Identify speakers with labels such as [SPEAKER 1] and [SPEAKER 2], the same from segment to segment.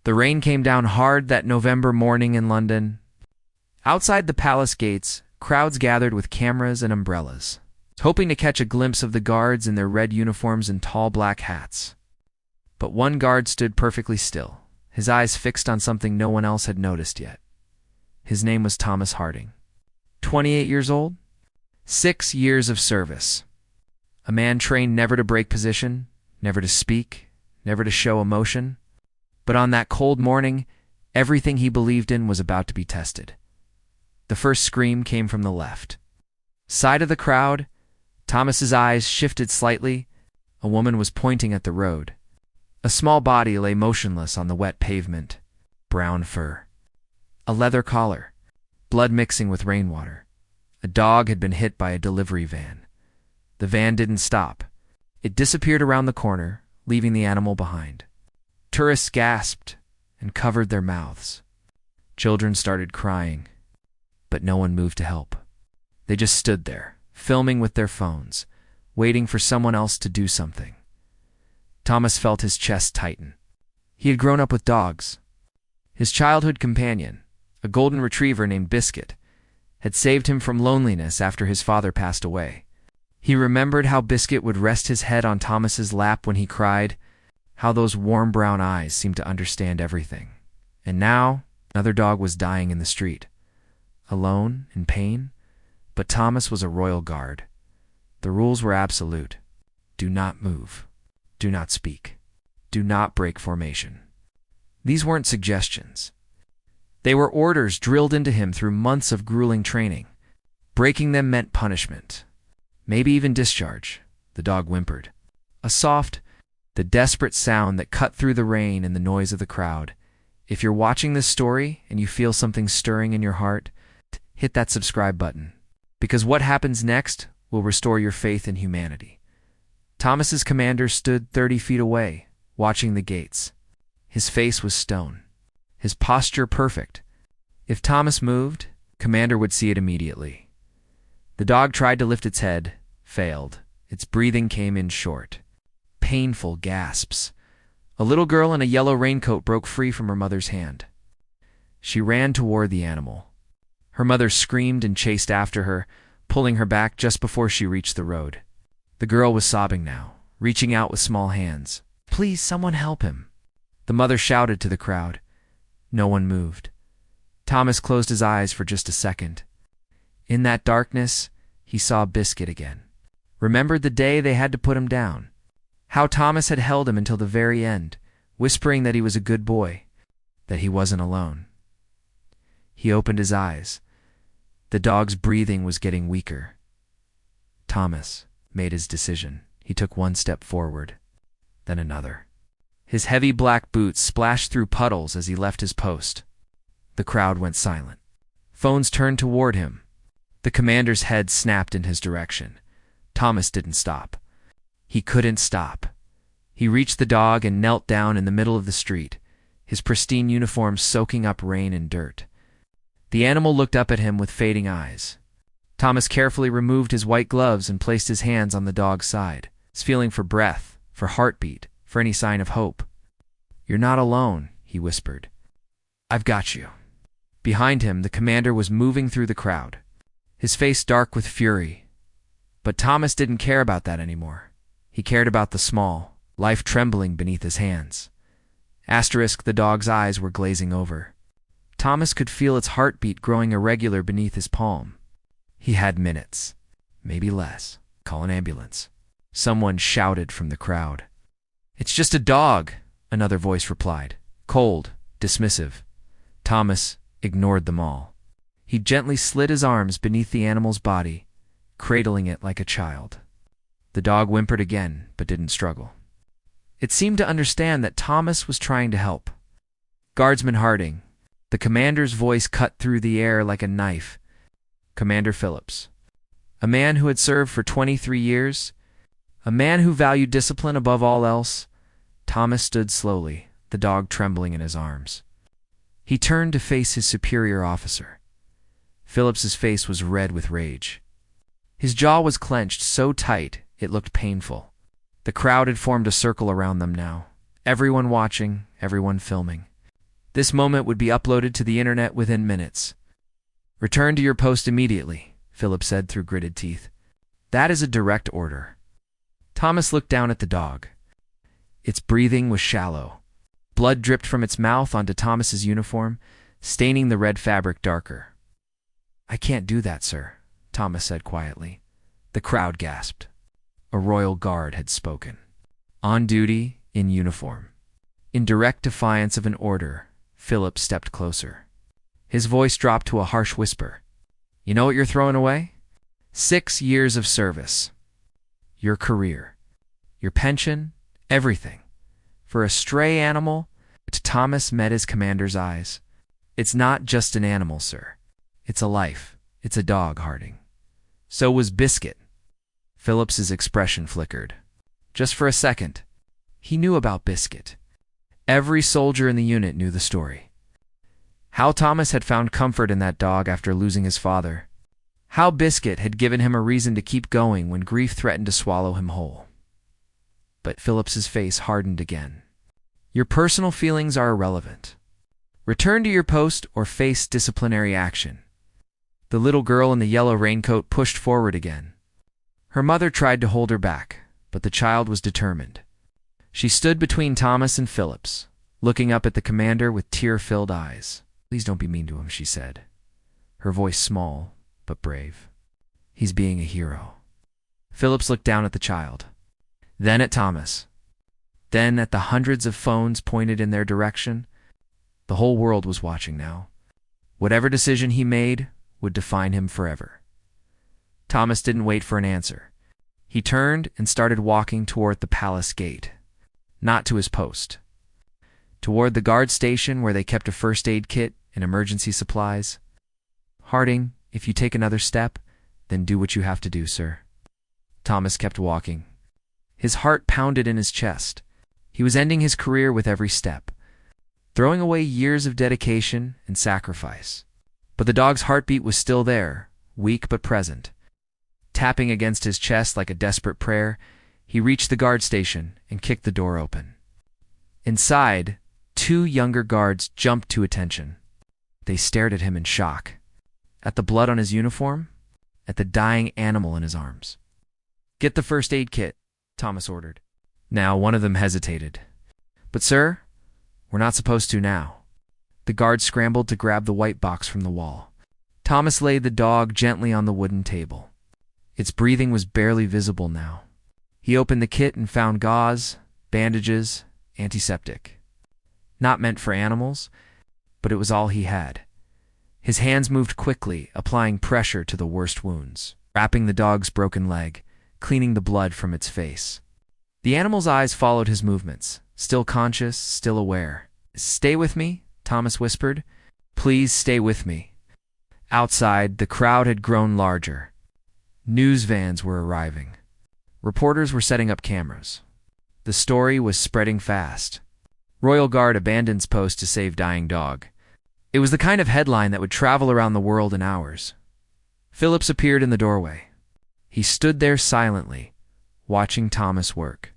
[SPEAKER 1] The rain came down hard that November morning in London. Outside the palace gates, crowds gathered with cameras and umbrellas, hoping to catch a glimpse of the guards in their red uniforms and tall black hats. But one guard stood perfectly still, his eyes fixed on something no one else had noticed yet. His name was Thomas Harding. 28 years old? 6 years of service. A man trained never to break position, never to speak, never to show emotion. But on that cold morning, everything he believed in was about to be tested. The first scream came from the left side of the crowd. Thomas's eyes shifted slightly. A woman was pointing at the road. A small body lay motionless on the wet pavement. Brown fur. A leather collar. Blood mixing with rainwater. A dog had been hit by a delivery van. The van didn't stop. It disappeared around the corner, leaving the animal behind. Tourists gasped and covered their mouths. Children started crying, but no one moved to help. They just stood there, filming with their phones, waiting for someone else to do something. Thomas felt his chest tighten. He had grown up with dogs. His childhood companion, a golden retriever named Biscuit, had saved him from loneliness after his father passed away. He remembered how Biscuit would rest his head on Thomas's lap when he cried, how those warm brown eyes seemed to understand everything. And now, another dog was dying in the street. Alone, in pain, but Thomas was a royal guard. The rules were absolute. Do not move. Do not speak. Do not break formation. These weren't suggestions. They were orders drilled into him through months of grueling training. Breaking them meant punishment. Maybe even discharge. The dog whimpered. A soft, the desperate sound that cut through the rain and the noise of the crowd. If you're watching this story and you feel something stirring in your heart, hit that subscribe button, because what happens next will restore your faith in humanity. Thomas's commander stood 30 feet away, watching the gates. His face was stone, his posture perfect. If Thomas moved, Commander would see it immediately. The dog tried to lift its head, failed. Its breathing came in short. Painful gasps. A little girl in a yellow raincoat broke free from her mother's hand. She ran toward the animal. Her mother screamed and chased after her, pulling her back just before she reached the road. The girl was sobbing now, reaching out with small hands. "Please, someone help him." The mother shouted to the crowd. No one moved. Thomas closed his eyes for just a second. In that darkness, he saw Biscuit again. Remembered the day they had to put him down. How Thomas had held him until the very end, whispering that he was a good boy, that he wasn't alone. He opened his eyes. The dog's breathing was getting weaker. Thomas made his decision. He took one step forward, then another. His heavy black boots splashed through puddles as he left his post. The crowd went silent. Phones turned toward him. The commander's head snapped in his direction. Thomas didn't stop. He couldn't stop. He reached the dog and knelt down in the middle of the street, his pristine uniform soaking up rain and dirt. The animal looked up at him with fading eyes. Thomas carefully removed his white gloves and placed his hands on the dog's side, feeling for breath, for heartbeat, for any sign of hope. "You're not alone," he whispered. "I've got you." Behind him, the commander was moving through the crowd, his face dark with fury. But Thomas didn't care about that anymore. He cared about the small, life trembling beneath his hands. The dog's eyes were glazing over. Thomas could feel its heartbeat growing irregular beneath his palm. He had minutes, maybe less. Call an ambulance. Someone shouted from the crowd. "It's just a dog," another voice replied, cold, dismissive. Thomas ignored them all. He gently slid his arms beneath the animal's body, cradling it like a child. The dog whimpered again, but didn't struggle. It seemed to understand that Thomas was trying to help. "Guardsman Harding." The commander's voice cut through the air like a knife. "Commander Phillips." A man who had served for 23 years, a man who valued discipline above all else. Thomas stood slowly, the dog trembling in his arms. He turned to face his superior officer. Phillips's face was red with rage. His jaw was clenched so tight it looked painful. The crowd had formed a circle around them now, everyone watching, everyone filming. This moment would be uploaded to the internet within minutes. "Return to your post immediately," Philip said through gritted teeth. "That is a direct order." Thomas looked down at the dog. Its breathing was shallow. Blood dripped from its mouth onto Thomas's uniform, staining the red fabric darker. "I can't do that, sir," Thomas said quietly. The crowd gasped. A royal guard had spoken. On duty, in uniform. In direct defiance of an order, Philip stepped closer. His voice dropped to a harsh whisper. "You know what you're throwing away? 6 years of service. Your career. Your pension. Everything. For a stray animal?" Thomas met his commander's eyes. "It's not just an animal, sir. It's a life. It's a dog, Harding. So was Biscuit." Phillips's expression flickered. Just for a second. He knew about Biscuit. Every soldier in the unit knew the story. How Thomas had found comfort in that dog after losing his father. How Biscuit had given him a reason to keep going when grief threatened to swallow him whole. But Phillips's face hardened again. "Your personal feelings are irrelevant. Return to your post or face disciplinary action." The little girl in the yellow raincoat pushed forward again. Her mother tried to hold her back, but the child was determined. She stood between Thomas and Phillips, looking up at the commander with tear-filled eyes. "Please don't be mean to him," she said, her voice small but brave. "He's being a hero." Phillips looked down at the child, then at Thomas, then at the hundreds of phones pointed in their direction. The whole world was watching now. Whatever decision he made would define him forever. Thomas didn't wait for an answer. He turned and started walking toward the palace gate. Not to his post. Toward the guard station where they kept a first aid kit and emergency supplies. "Harding, if you take another step, then do what you have to do, sir." Thomas kept walking. His heart pounded in his chest. He was ending his career with every step, throwing away years of dedication and sacrifice. But the dog's heartbeat was still there, weak but present. Tapping against his chest like a desperate prayer, he reached the guard station and kicked the door open. Inside, 2 younger guards jumped to attention. They stared at him in shock. At the blood on his uniform, at the dying animal in his arms. "Get the first aid kit," Thomas ordered. Now one of them hesitated. "But sir, we're not supposed to now." The guard scrambled to grab the white box from the wall. Thomas laid the dog gently on the wooden table. Its breathing was barely visible now. He opened the kit and found gauze, bandages, antiseptic. Not meant for animals, but it was all he had. His hands moved quickly, applying pressure to the worst wounds, wrapping the dog's broken leg, cleaning the blood from its face. The animal's eyes followed his movements, still conscious, still aware. "Stay with me," Thomas whispered. "Please stay with me." Outside, the crowd had grown larger. News vans were arriving. Reporters were setting up cameras. The story was spreading fast. Royal Guard abandons post to save dying dog. It was the kind of headline that would travel around the world in hours. Phillips appeared in the doorway. He stood there silently, watching Thomas work.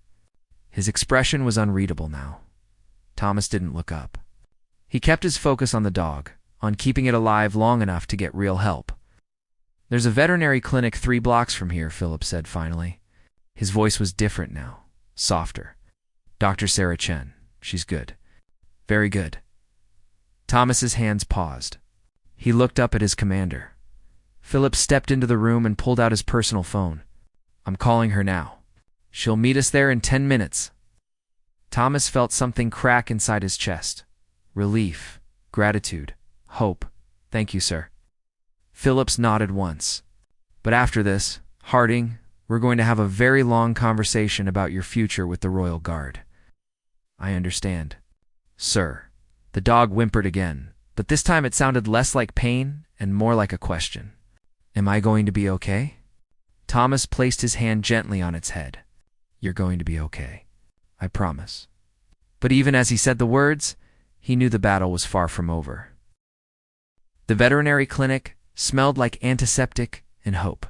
[SPEAKER 1] His expression was unreadable now. Thomas didn't look up. He kept his focus on the dog, on keeping it alive long enough to get real help. "There's a veterinary clinic 3 blocks from here," Philip said finally. His voice was different now, softer. "Dr. Sarah Chen. She's good. Very good." Thomas's hands paused. He looked up at his commander. Philip stepped into the room and pulled out his personal phone. "I'm calling her now. She'll meet us there in 10 minutes. Thomas felt something crack inside his chest. Relief, gratitude, hope. "Thank you, sir." Phillips nodded once. "But after this, Harding, we're going to have a very long conversation about your future with the Royal Guard." "I understand, sir." The dog whimpered again, but this time it sounded less like pain and more like a question. "Am I going to be okay?" Thomas placed his hand gently on its head. "You're going to be okay. I promise." But even as he said the words, he knew the battle was far from over. The veterinary clinic smelled like antiseptic and hope.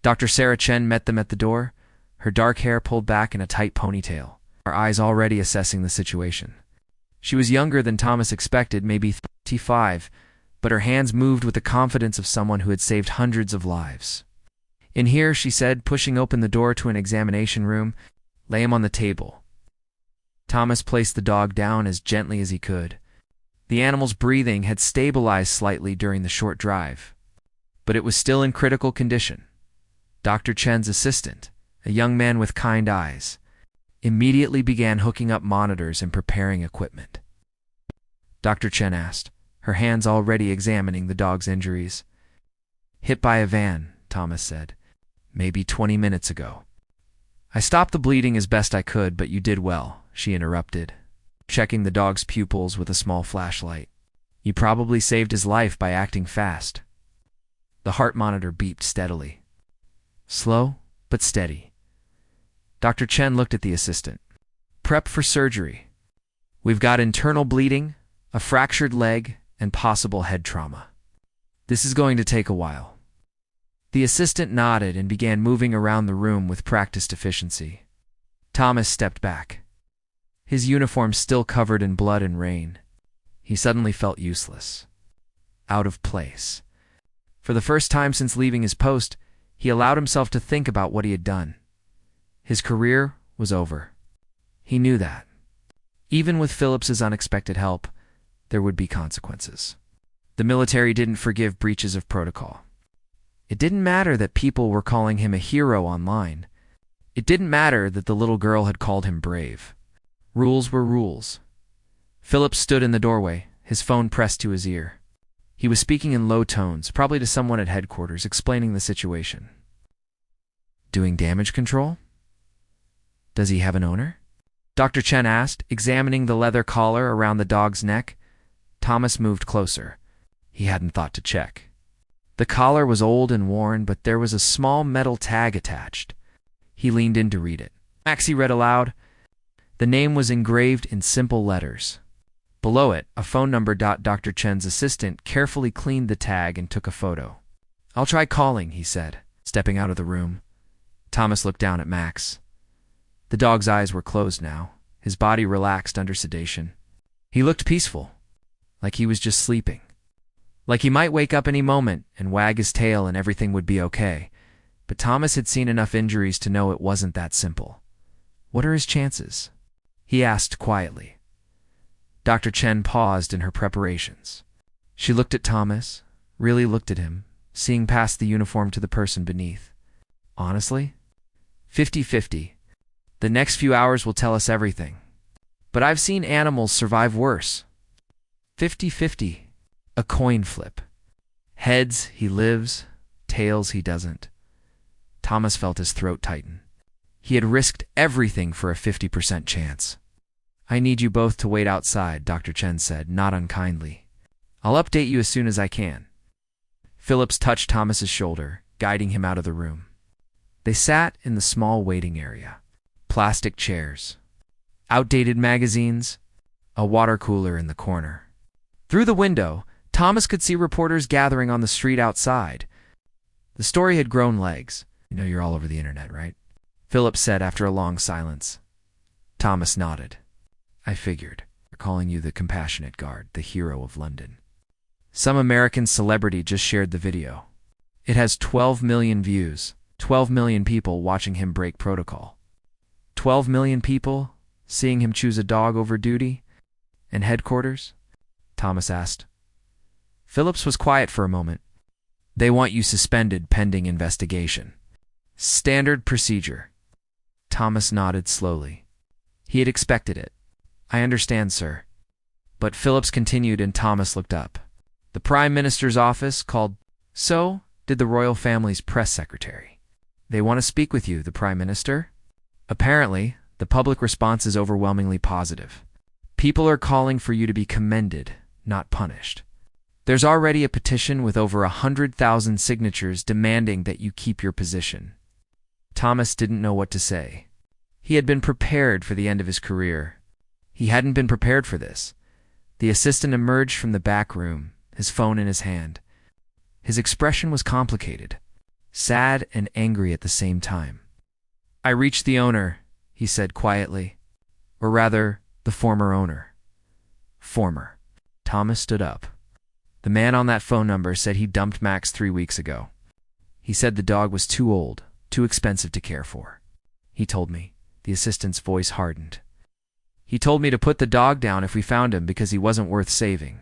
[SPEAKER 1] Dr. Sarah Chen met them at the door, her dark hair pulled back in a tight ponytail, her eyes already assessing the situation. She was younger than Thomas expected, maybe 35, but her hands moved with the confidence of someone who had saved hundreds of lives. "In here," she said, pushing open the door to an examination room. "Lay him on the table." Thomas placed the dog down as gently as he could. The animal's breathing had stabilized slightly during the short drive, but it was still in critical condition. Dr. Chen's assistant, a young man with kind eyes, immediately began hooking up monitors and preparing equipment. Dr. Chen asked, her hands already examining the dog's injuries. "Hit by a van," Thomas said. "Maybe 20 minutes ago." "I stopped the bleeding as best I could, but you did well," she interrupted, checking the dog's pupils with a small flashlight. "You probably saved his life by acting fast." The heart monitor beeped steadily. Slow, but steady. Dr. Chen looked at the assistant. "Prep for surgery. We've got internal bleeding, a fractured leg, and possible head trauma. This is going to take a while." The assistant nodded and began moving around the room with practiced efficiency. Thomas stepped back. His uniform still covered in blood and rain. He suddenly felt useless. Out of place. For the first time since leaving his post, he allowed himself to think about what he had done. His career was over. He knew that. Even with Phillips's unexpected help, there would be consequences. The military didn't forgive breaches of protocol. It didn't matter that people were calling him a hero online. It didn't matter that the little girl had called him brave. Rules were rules. Phillips stood in the doorway, his phone pressed to his ear. He was speaking in low tones, probably to someone at headquarters, explaining the situation. "Doing damage control? Does he have an owner?" Dr. Chen asked, examining the leather collar around the dog's neck. Thomas moved closer. He hadn't thought to check. The collar was old and worn, but there was a small metal tag attached. He leaned in to read it. Maxie read aloud. The name was engraved in simple letters. Below it, a phone number. Dr. Chen's assistant carefully cleaned the tag and took a photo. "I'll try calling," he said, stepping out of the room. Thomas looked down at Max. The dog's eyes were closed now, his body relaxed under sedation. He looked peaceful, like he was just sleeping. Like he might wake up any moment and wag his tail and everything would be okay. But Thomas had seen enough injuries to know it wasn't that simple. "What are his chances?" he asked quietly. Dr. Chen paused in her preparations. She looked at Thomas, really looked at him, seeing past the uniform to the person beneath. "Honestly? 50-50. The next few hours will tell us everything. But I've seen animals survive worse. 50-50. A coin flip. Heads, he lives. Tails, he doesn't." Thomas felt his throat tighten. He had risked everything for a 50% chance. "I need you both to wait outside," Dr. Chen said, not unkindly. "I'll update you as soon as I can." Phillips touched Thomas's shoulder, guiding him out of the room. They sat in the small waiting area. Plastic chairs, outdated magazines, a water cooler in the corner. Through the window, Thomas could see reporters gathering on the street outside. The story had grown legs. "You know you're all over the internet, right?" Phillips said after a long silence. Thomas nodded. "I figured. They're calling you the compassionate guard, the hero of London. Some American celebrity just shared the video. It has 12 million views, 12 million people watching him break protocol. 12 million people seeing him choose a dog over duty? And headquarters?" Thomas asked. Phillips was quiet for a moment. "They want you suspended pending investigation. Standard procedure." Thomas nodded slowly. He had expected it. "I understand, sir." But Phillips continued and Thomas looked up. "The Prime Minister's office called." "So did the royal family's press secretary. They want to speak with you, the Prime Minister?" "Apparently, the public response is overwhelmingly positive. People are calling for you to be commended, not punished. There's already a petition with over 100,000 signatures demanding that you keep your position." Thomas didn't know what to say. He had been prepared for the end of his career. He hadn't been prepared for this. The assistant emerged from the back room, his phone in his hand. His expression was complicated, sad and angry at the same time. "I reached the owner," he said quietly. "Or rather, the former owner. Former. Thomas stood up. The man on that phone number said he dumped Max 3 weeks ago. He said the dog was too old, too expensive to care for. He told me. The assistant's voice hardened. He told me to put the dog down if we found him because he wasn't worth saving.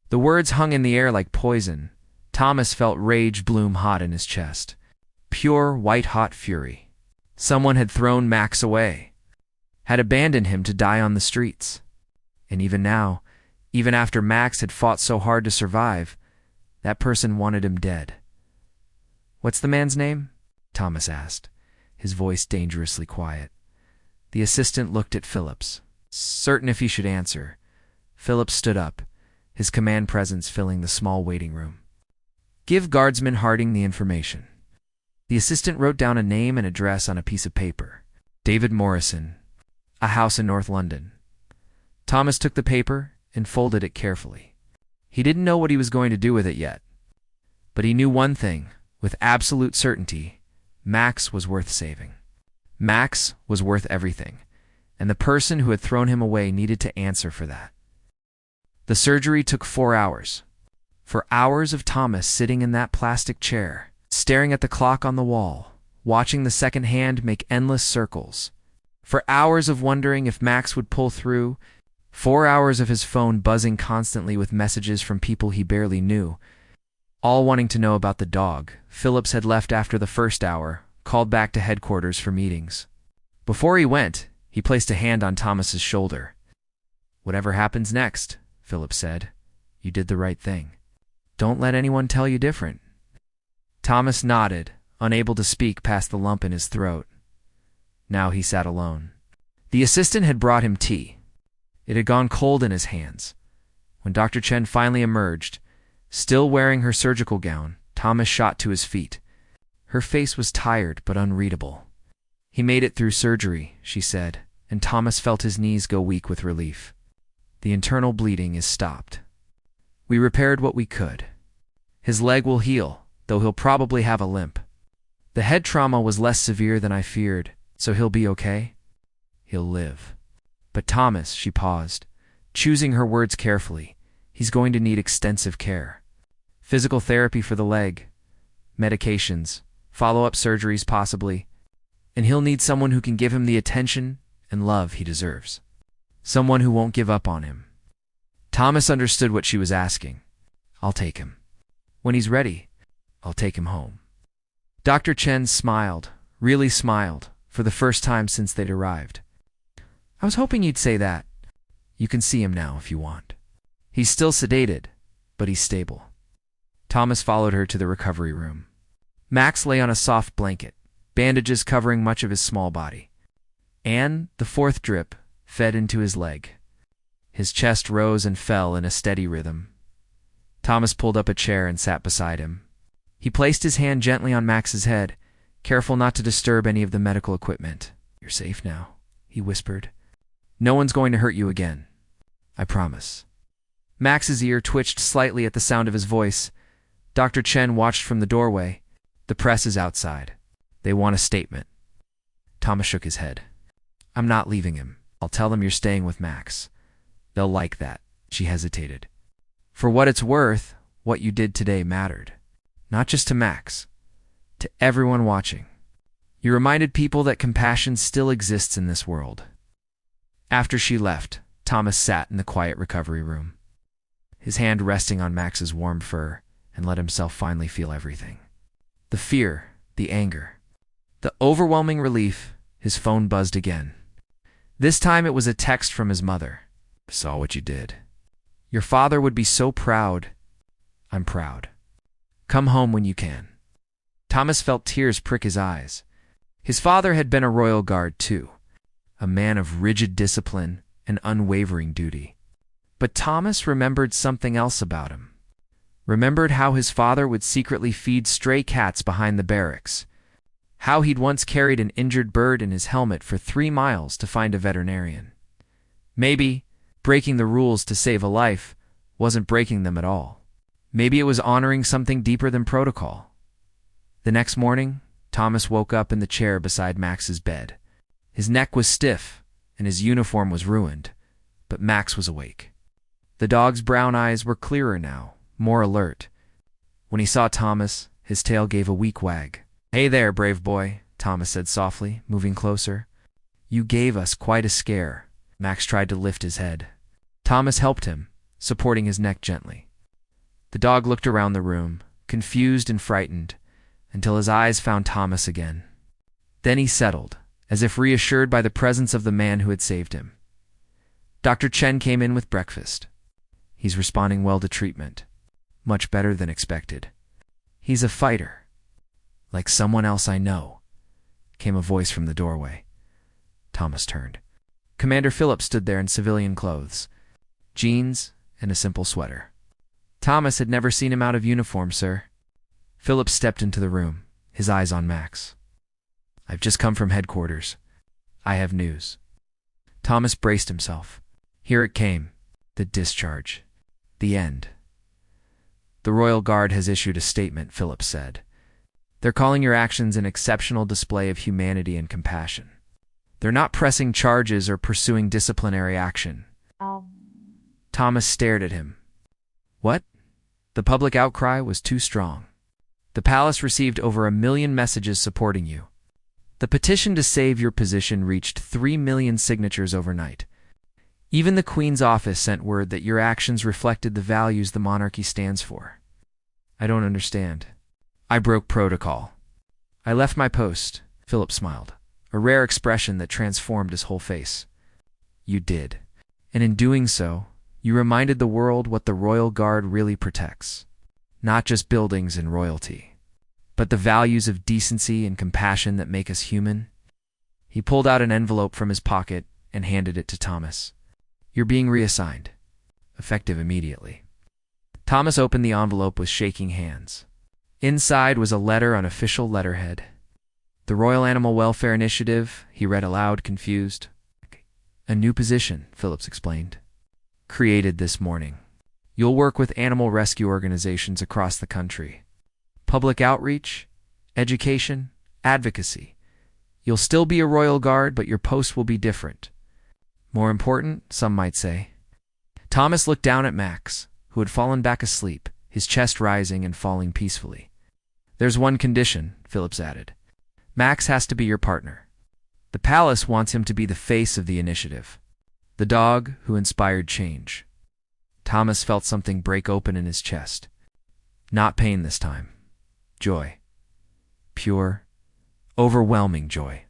[SPEAKER 1] The words hung in the air like poison. Thomas felt rage bloom hot in his chest. Pure, white-hot fury. Someone had thrown Max away, had abandoned him to die on the streets. And even now, even after Max had fought so hard to survive, that person wanted him dead. "What's the man's name?" Thomas asked, his voice dangerously quiet. The assistant looked at Phillips, certain if he should answer. Phillips stood up, his command presence filling the small waiting room. "Give Guardsman Harding the information." The assistant wrote down a name and address on a piece of paper. David Morrison, a house in North London. Thomas took the paper and folded it carefully. He didn't know what he was going to do with it yet. But he knew one thing, with absolute certainty: Max was worth saving. Max was worth everything, and the person who had thrown him away needed to answer for that. The surgery took 4 hours. For hours of Thomas sitting in that plastic chair, staring at the clock on the wall, watching the second hand make endless circles. For hours of wondering if Max would pull through. 4 hours of his phone buzzing constantly with messages from people he barely knew, all wanting to know about the dog. Phillips had left after the first hour, called back to headquarters for meetings. Before he went, he placed a hand on Thomas's shoulder. "Whatever happens next," Phillips said, "you did the right thing. Don't let anyone tell you different." Thomas nodded, unable to speak past the lump in his throat. Now he sat alone. The assistant had brought him tea. It had gone cold in his hands. When Dr. Chen finally emerged, still wearing her surgical gown, Thomas shot to his feet. Her face was tired but unreadable. "He made it through surgery," she said, and Thomas felt his knees go weak with relief. "The internal bleeding is stopped. We repaired what we could. His leg will heal, though he'll probably have a limp. The head trauma was less severe than I feared, so he'll be okay. He'll live. But Thomas," she paused, choosing her words carefully, "he's going to need extensive care. Physical therapy for the leg, medications, follow-up surgeries possibly, and he'll need someone who can give him the attention and love he deserves. Someone who won't give up on him." Thomas understood what she was asking. "I'll take him. When he's ready, I'll take him home." Dr. Chen smiled, really smiled, for the first time since they'd arrived. "I was hoping you'd say that. You can see him now if you want. He's still sedated, but he's stable." Thomas followed her to the recovery room. Max lay on a soft blanket, bandages covering much of his small body. And the fourth drip fed into his leg. His chest rose and fell in a steady rhythm. Thomas pulled up a chair and sat beside him. He placed his hand gently on Max's head, careful not to disturb any of the medical equipment. "You're safe now," he whispered. "No one's going to hurt you again. I promise." Max's ear twitched slightly at the sound of his voice. Dr. Chen watched from the doorway. "The press is outside. They want a statement." Thomas shook his head. "I'm not leaving him. I'll tell them you're staying with Max. They'll like that." She hesitated. "For what it's worth, what you did today mattered. Not just to Max, to everyone watching. You reminded people that compassion still exists in this world." After she left, Thomas sat in the quiet recovery room, his hand resting on Max's warm fur, and let himself finally feel everything. The fear, the anger, the overwhelming relief. His phone buzzed again. This time it was a text from his mother. "Saw what you did. Your father would be so proud. I'm proud. Come home when you can." Thomas felt tears prick his eyes. His father had been a royal guard too, a man of rigid discipline and unwavering duty. But Thomas remembered something else about him. Remembered how his father would secretly feed stray cats behind the barracks. How he'd once carried an injured bird in his helmet for 3 miles to find a veterinarian. Maybe breaking the rules to save a life wasn't breaking them at all. Maybe it was honoring something deeper than protocol. The next morning, Thomas woke up in the chair beside Max's bed. His neck was stiff, and his uniform was ruined, but Max was awake. The dog's brown eyes were clearer now, more alert. When he saw Thomas, his tail gave a weak wag. "Hey there, brave boy," Thomas said softly, moving closer. "You gave us quite a scare." Max tried to lift his head. Thomas helped him, supporting his neck gently. The dog looked around the room, confused and frightened, until his eyes found Thomas again. Then he settled, as if reassured by the presence of the man who had saved him. Dr. Chen came in with breakfast. "He's responding well to treatment. Much better than expected. He's a fighter. Like someone else I know," came a voice from the doorway. Thomas turned. Commander Phillips stood there in civilian clothes, jeans and a simple sweater. Thomas had never seen him out of uniform, sir. Phillips stepped into the room, his eyes on Max. "I've just come from headquarters. I have news." Thomas braced himself. Here it came, the discharge. The end. "The Royal Guard has issued a statement," Phillips said. "They're calling your actions an exceptional display of humanity and compassion. They're not pressing charges or pursuing disciplinary action." Thomas stared at him. What? The public outcry was too strong. The palace received over 1 million messages supporting you. The petition to save your position reached 3 million signatures overnight. Even the Queen's office sent word that your actions reflected the values the monarchy stands for. "I don't understand." "I broke protocol. I left my post," Philip smiled, a rare expression that transformed his whole face. "You did. And in doing so, you reminded the world what the Royal Guard really protects. Not just buildings and royalty, but the values of decency and compassion that make us human." He pulled out an envelope from his pocket and handed it to Thomas. "You're being reassigned. Effective immediately." Thomas opened the envelope with shaking hands. Inside was a letter on official letterhead. "The Royal Animal Welfare Initiative," he read aloud, confused. "A new position," Phillips explained. "Created this morning. You'll work with animal rescue organizations across the country. Public outreach, education, advocacy. You'll still be a Royal Guard, but your post will be different. More important, some might say." Thomas looked down at Max, who had fallen back asleep, his chest rising and falling peacefully. "There's one condition," Phillips added. "Max has to be your partner. The palace wants him to be the face of the initiative, the dog who inspired change." Thomas felt something break open in his chest. Not pain this time. Joy. Pure, overwhelming joy.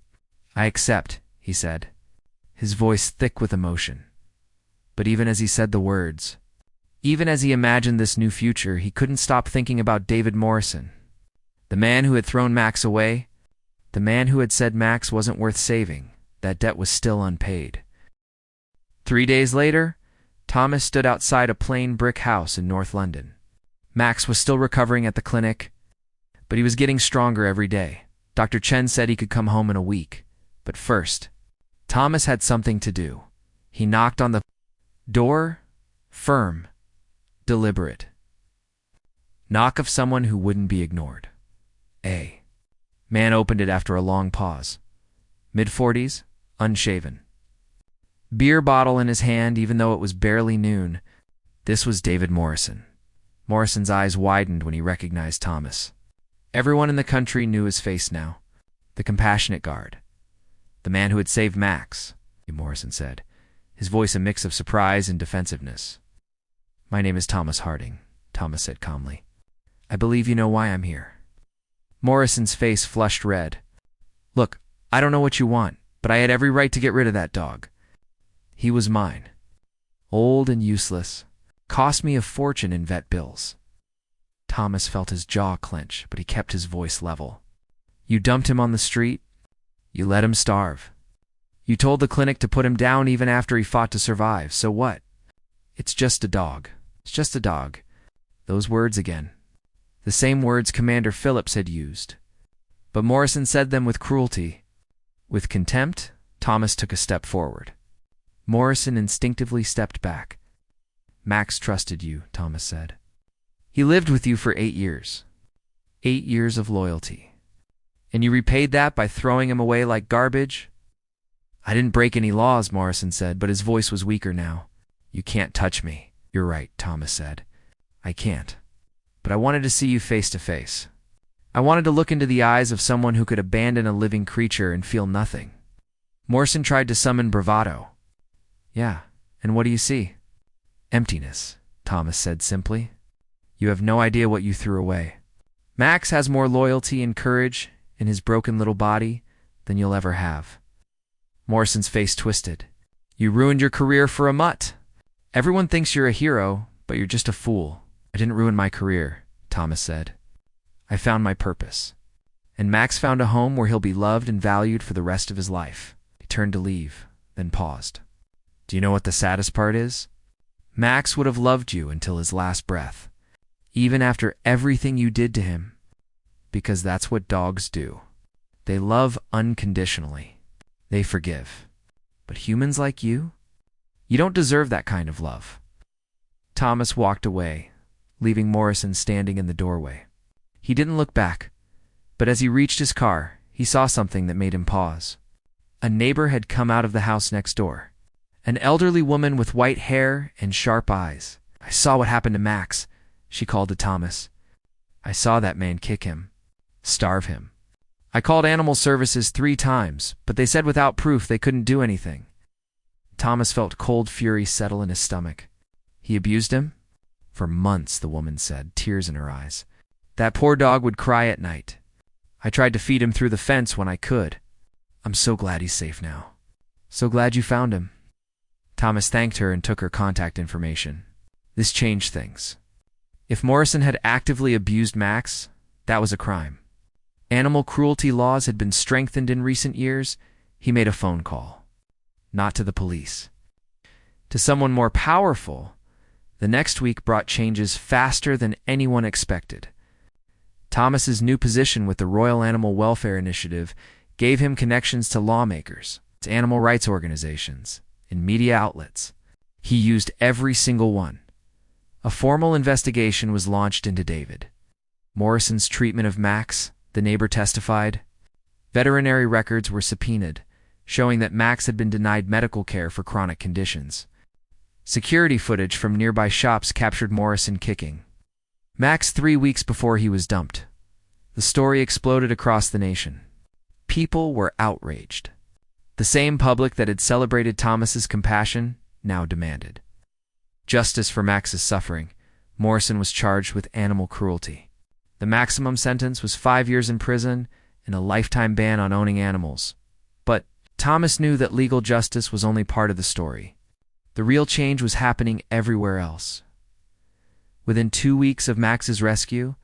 [SPEAKER 1] "I accept," he said, his voice thick with emotion. But even as he said the words, even as he imagined this new future, he couldn't stop thinking about David Morrison, the man who had thrown Max away, the man who had said Max wasn't worth saving. That debt was still unpaid. 3 days later, Thomas stood outside a plain brick house in North London. Max was still recovering at the clinic, but he was getting stronger every day. Dr. Chen said he could come home in a week. But first, Thomas had something to do. He knocked on the door, firm, deliberate. Knock of someone who wouldn't be ignored. A man opened it after a long pause. Mid-40s, unshaven. Beer bottle in his hand, even though it was barely noon. This was David Morrison. Morrison's eyes widened when he recognized Thomas. Everyone in the country knew his face now. The compassionate guard. The man who had saved Max, Morrison said, his voice a mix of surprise and defensiveness. "My name is Thomas Harding," Thomas said calmly. "I believe you know why I'm here." Morrison's face flushed red. "Look, I don't know what you want, but I had every right to get rid of that dog. He was mine. Old and useless. Cost me a fortune in vet bills." Thomas felt his jaw clench, but he kept his voice level. "You dumped him on the street. You let him starve. You told the clinic to put him down even after he fought to survive. So what? It's just a dog. It's just a dog." Those words again. The same words Commander Phillips had used. But Morrison said them with cruelty. With contempt, Thomas took a step forward. Morrison instinctively stepped back. "Max trusted you," Thomas said. "He lived with you for 8 years. 8 years of loyalty. And you repaid that by throwing him away like garbage?" "I didn't break any laws," Morrison said, but his voice was weaker now. "You can't touch me. You're right, Thomas said. I can't. But I wanted to see you face to face. I wanted to look into the eyes of someone who could abandon a living creature and feel nothing. Morrison tried to summon bravado. Yeah, and what do you see? Emptiness, Thomas said simply. You have no idea what you threw away. Max has more loyalty and courage in his broken little body than you'll ever have. Morrison's face twisted. You ruined your career for a mutt. Everyone thinks you're a hero, but you're just a fool. I didn't ruin my career, Thomas said. I found my purpose. And Max found a home where he'll be loved and valued for the rest of his life. He turned to leave, then paused. Do you know what the saddest part is? Max would have loved you until his last breath, even after everything you did to him, because that's what dogs do. They love unconditionally. They forgive. But humans like you don't deserve that kind of love. Thomas walked away, leaving Morrison standing in the doorway. He didn't look back, but as he reached his car, he saw something that made him pause. A neighbor had come out of the house next door. An elderly woman with white hair and sharp eyes. I saw what happened to Max, she called to Thomas. I saw that man kick him, starve him. I called animal services 3 times, but they said without proof they couldn't do anything. Thomas felt cold fury settle in his stomach. He abused him? For months, the woman said, tears in her eyes. That poor dog would cry at night. I tried to feed him through the fence when I could. I'm so glad he's safe now. So glad you found him. Thomas thanked her and took her contact information. This changed things. If Morrison had actively abused Max, that was a crime. Animal cruelty laws had been strengthened in recent years. He made a phone call. Not to the police. To someone more powerful. The next week brought changes faster than anyone expected. Thomas's new position with the Royal Animal Welfare Initiative gave him connections to lawmakers, to animal rights organizations, and media outlets. He used every single one. A formal investigation was launched into David. Morrison's treatment of Max, the neighbor testified. Veterinary records were subpoenaed, showing that Max had been denied medical care for chronic conditions. Security footage from nearby shops captured Morrison kicking Max 3 weeks before he was dumped. The story exploded across the nation. People were outraged. The same public that had celebrated Thomas's compassion now demanded justice for Max's suffering. Morrison was charged with animal cruelty. The maximum sentence was 5 years in prison and a lifetime ban on owning animals. But Thomas knew that legal justice was only part of the story. The real change was happening everywhere else. Within 2 weeks of Max's rescue,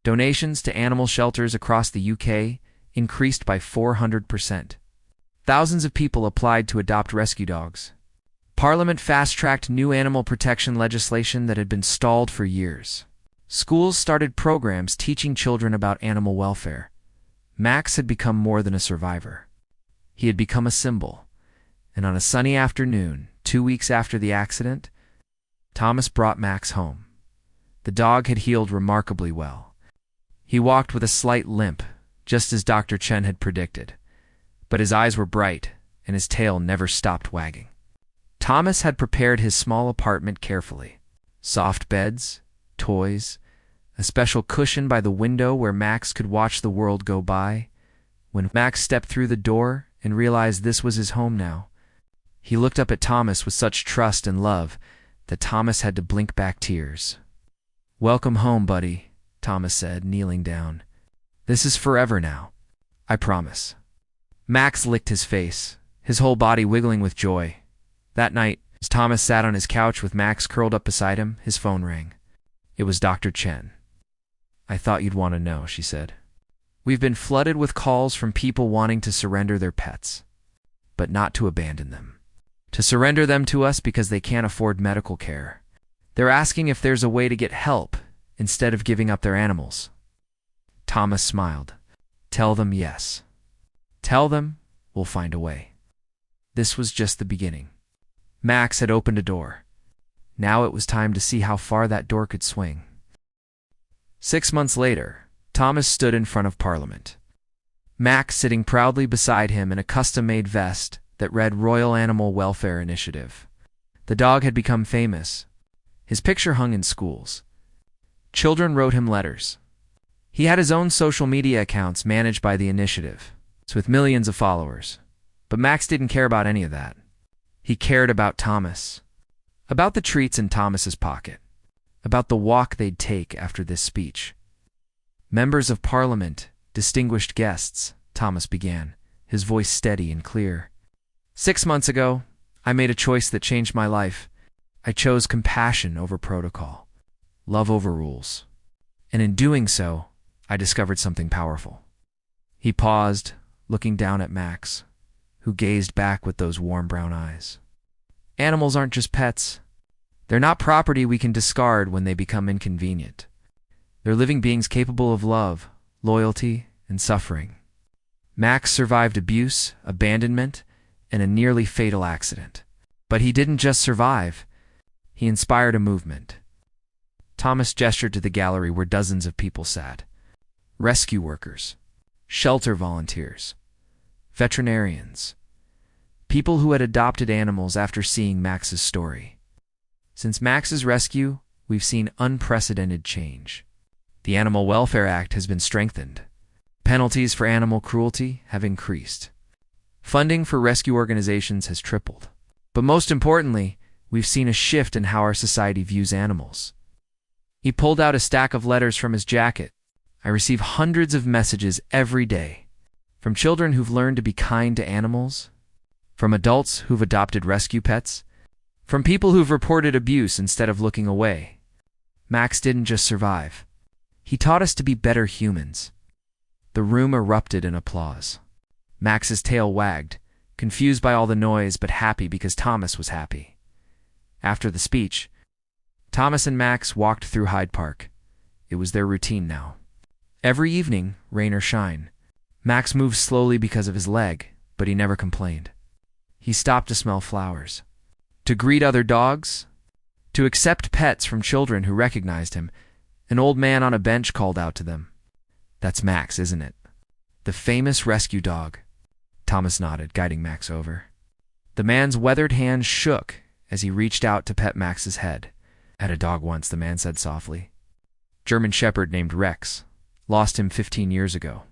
[SPEAKER 1] donations to animal shelters across the UK increased by 400%. Thousands of people applied to adopt rescue dogs. Parliament fast-tracked new animal protection legislation that had been stalled for years. Schools started programs teaching children about animal welfare. Max had become more than a survivor. He had become a symbol. And on a sunny afternoon, 2 weeks after the accident, Thomas brought Max home. The dog had healed remarkably well. He walked with a slight limp, just as Dr. Chen had predicted. But his eyes were bright, and his tail never stopped wagging. Thomas had prepared his small apartment carefully. Soft beds, toys, a special cushion by the window where Max could watch the world go by. When Max stepped through the door and realized this was his home now, he looked up at Thomas with such trust and love that Thomas had to blink back tears. "Welcome home, buddy," Thomas said, kneeling down. "This is forever now. I promise." Max licked his face, his whole body wiggling with joy. That night, as Thomas sat on his couch with Max curled up beside him, his phone rang. It was Dr. Chen. "I thought you'd want to know," she said. "We've been flooded with calls from people wanting to surrender their pets, but not to abandon them. To surrender them to us because they can't afford medical care. They're asking if there's a way to get help instead of giving up their animals." Thomas smiled. "Tell them yes. Tell them we'll find a way." This was just the beginning. Max had opened a door. Now it was time to see how far that door could swing. 6 months later, Thomas stood in front of Parliament. Max sitting proudly beside him in a custom-made vest that read Royal Animal Welfare Initiative. The dog had become famous, His picture hung in schools. Children wrote him letters. He had his own social media accounts managed by the initiative, with millions of followers. But Max didn't care about any of that. He cared about Thomas, about the treats in Thomas's pocket, about the walk they'd take after this speech. Members of Parliament, distinguished guests, Thomas began, his voice steady and clear. 6 months ago, I made a choice that changed my life. I chose compassion over protocol, love over rules. And in doing so, I discovered something powerful. He paused, looking down at Max, who gazed back with those warm brown eyes. Animals aren't just pets. They're not property we can discard when they become inconvenient. They're living beings capable of love, loyalty, and suffering. Max survived abuse, abandonment, and a nearly fatal accident. But he didn't just survive. He inspired a movement. Thomas gestured to the gallery where dozens of people sat. Rescue workers, shelter volunteers, veterinarians, people who had adopted animals after seeing Max's story. Since Max's rescue, we've seen unprecedented change. The Animal Welfare Act has been strengthened. Penalties for animal cruelty have increased. Funding for rescue organizations has tripled. But most importantly, we've seen a shift in how our society views animals. He pulled out a stack of letters from his jacket. I receive hundreds of messages every day, from children who've learned to be kind to animals, from adults who've adopted rescue pets, from people who've reported abuse instead of looking away. Max didn't just survive. He taught us to be better humans. The room erupted in applause. Max's tail wagged, confused by all the noise but happy because Thomas was happy. After the speech, Thomas and Max walked through Hyde Park. It was their routine now. Every evening, rain or shine, Max moved slowly because of his leg, but he never complained. He stopped to smell flowers, to greet other dogs, to accept pets from children who recognized him. An old man on a bench called out to them. "That's Max, isn't it? The famous rescue dog." Thomas nodded, guiding Max over. The man's weathered hand shook as he reached out to pet Max's head. "Had a dog once," the man said softly. "German Shepherd named Rex. Lost him 15 years ago.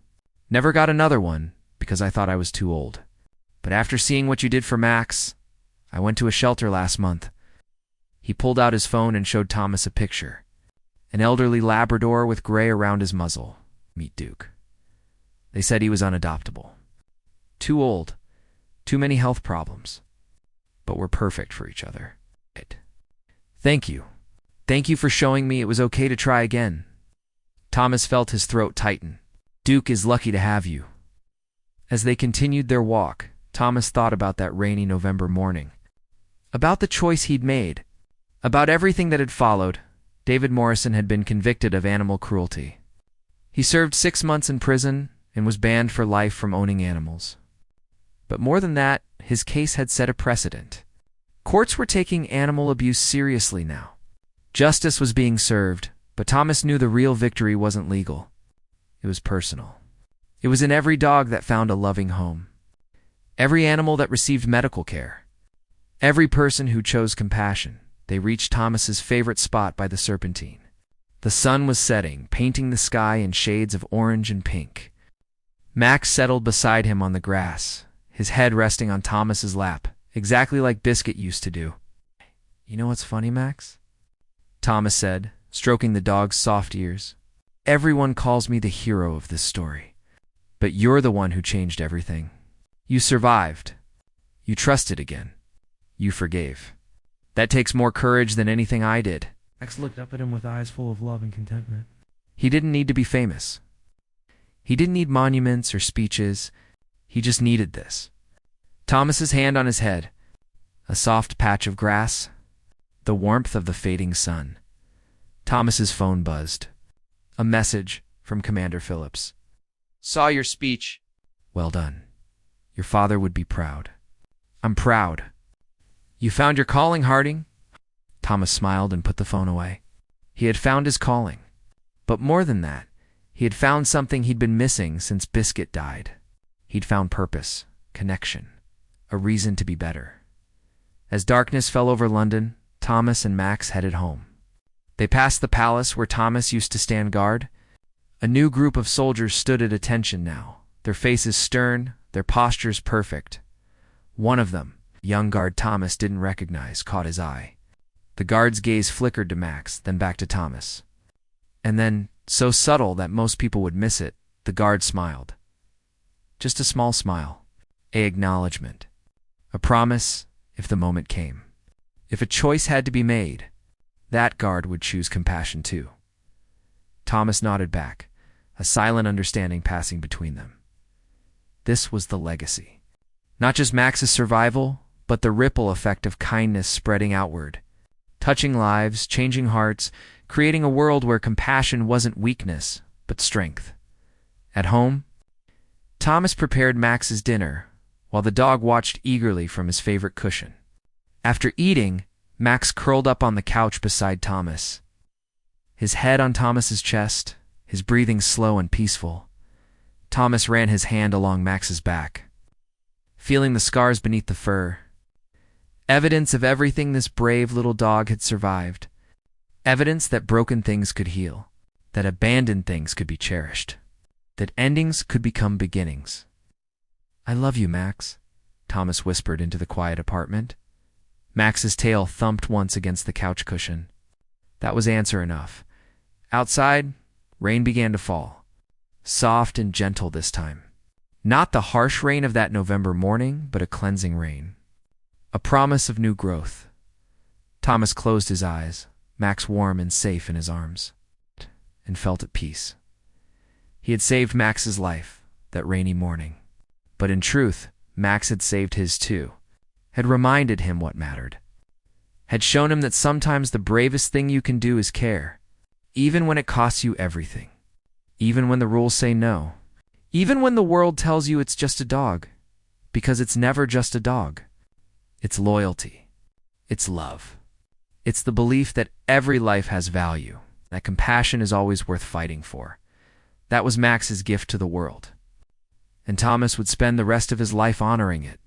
[SPEAKER 1] Never got another one because I thought I was too old. But after seeing what you did for Max, I went to a shelter last month." He pulled out his phone and showed Thomas a picture. An elderly Labrador with gray around his muzzle. Meet Duke. They said he was unadoptable. Too old. Too many health problems. But we're perfect for each other. Thank you. Thank you for showing me it was okay to try again. Thomas felt his throat tighten. Duke is lucky to have you. As they continued their walk, Thomas thought about that rainy November morning. About the choice he'd made. About everything that had followed. David Morrison had been convicted of animal cruelty. He served 6 months in prison and was banned for life from owning animals. But more than that, his case had set a precedent. Courts were taking animal abuse seriously now. Justice was being served, but Thomas knew the real victory wasn't legal. It was personal. It was in every dog that found a loving home. Every animal that received medical care. Every person who chose compassion. They reached Thomas's favorite spot by the Serpentine. The sun was setting, painting the sky in shades of orange and pink. Max settled beside him on the grass, his head resting on Thomas's lap, exactly like Biscuit used to do. "You know what's funny, Max?" Thomas said, stroking the dog's soft ears. "Everyone calls me the hero of this story. But you're the one who changed everything. You survived. You trusted again. You forgave. That takes more courage than anything I did."
[SPEAKER 2] Max looked up at him with eyes full of love and contentment.
[SPEAKER 1] He didn't need to be famous. He didn't need monuments or speeches. He just needed this. Thomas's hand on his head. A soft patch of grass. The warmth of the fading sun. Thomas's phone buzzed. A message from Commander Phillips. "Saw your speech. Well done. Your father would be proud." "I'm proud." "You found your calling, Harding?" Thomas smiled and put the phone away. He had found his calling. But more than that, he had found something he'd been missing since Biscuit died. He'd found purpose, connection, a reason to be better. As darkness fell over London, Thomas and Max headed home. They passed the palace where Thomas used to stand guard. A new group of soldiers stood at attention now, their faces stern, their postures perfect. One of them, young guard Thomas didn't recognize, caught his eye. The guard's gaze flickered to Max, then back to Thomas. And then, so subtle that most people would miss it, the guard smiled. Just a small smile. An acknowledgement. A promise, if the moment came. If a choice had to be made, that guard would choose compassion too. Thomas nodded back, a silent understanding passing between them. This was the legacy. Not just Max's survival, but the ripple effect of kindness spreading outward, touching lives, changing hearts, creating a world where compassion wasn't weakness, but strength. At home, Thomas prepared Max's dinner, while the dog watched eagerly from his favorite cushion. After eating, Max curled up on the couch beside Thomas, his head on Thomas's chest, his breathing slow and peaceful. Thomas ran his hand along Max's back, feeling the scars beneath the fur. Evidence of everything this brave little dog had survived. Evidence that broken things could heal, that abandoned things could be cherished, that endings could become beginnings. "I love you, Max," Thomas whispered into the quiet apartment. Max's tail thumped once against the couch cushion. That was answer enough. Outside, rain began to fall, soft and gentle this time. Not the harsh rain of that November morning, but a cleansing rain. A promise of new growth. Thomas closed his eyes, Max warm and safe in his arms, and felt at peace. He had saved Max's life that rainy morning. But in truth, Max had saved his too, had reminded him what mattered, had shown him that sometimes the bravest thing you can do is care, even when it costs you everything, even when the rules say no, even when the world tells you it's just a dog, because it's never just a dog. It's loyalty. It's love. It's the belief that every life has value, that compassion is always worth fighting for. That was Max's gift to the world. And Thomas would spend the rest of his life honoring it.